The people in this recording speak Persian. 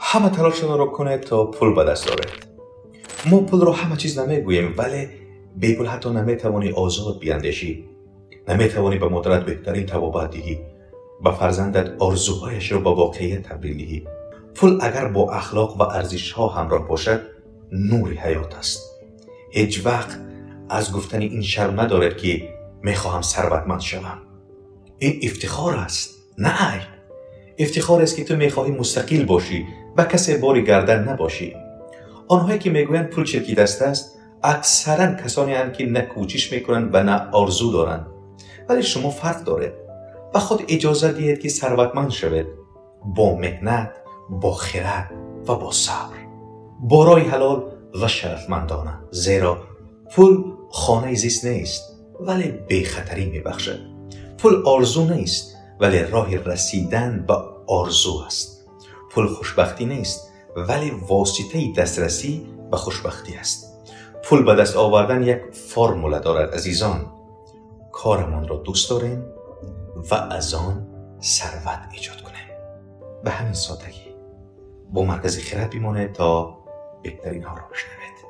همه تلاشتان را کنه تا پول به دست آورید. ما پول را همه چیز نمیگوییم، ولی بی پول حتی نمیتوانی آزاد بیاندیشی، نمیتوانی به مادرت بهترین طبابت دهی، به فرزندت آرزوهایش را به واقعیت تبدیل دهی. پول اگر با اخلاق و ارزش ها همراه باشد نور حیات است. هیچ وقت از گفتن این شرم ندارد که میخواهم ثروتمند شوم. این افتخار است، نه عیب. افتخار است که تو میخواهی مستقل باشی، به کسی باری گردن نباشی. آنهایی که میگویند پول چرکی دست است اکثرا کسانی هستند که نه کوشش میکنند و نه آرزو دارند. ولی شما فرق دارید. به خود اجازه دهید که ثروتمند شوید، با محنت، با خرد و با صبر، با راه حلال و شرفمندانه. زیرا پول خانه زیست نیست ولی بی خطری میبخشد. پول آرزو نیست ولی راه رسیدن به آرزو است. پول خوشبختی نیست ولی واسطه دسترسی به خوشبختی است. پول به دست آوردن یک فرمول دارد عزیزان. کارمان را دوست داریم و از آن ثروت ایجاد کنیم. به همین سادگی با مرکز خرد بمانید تا بهترین ها را بشنوید.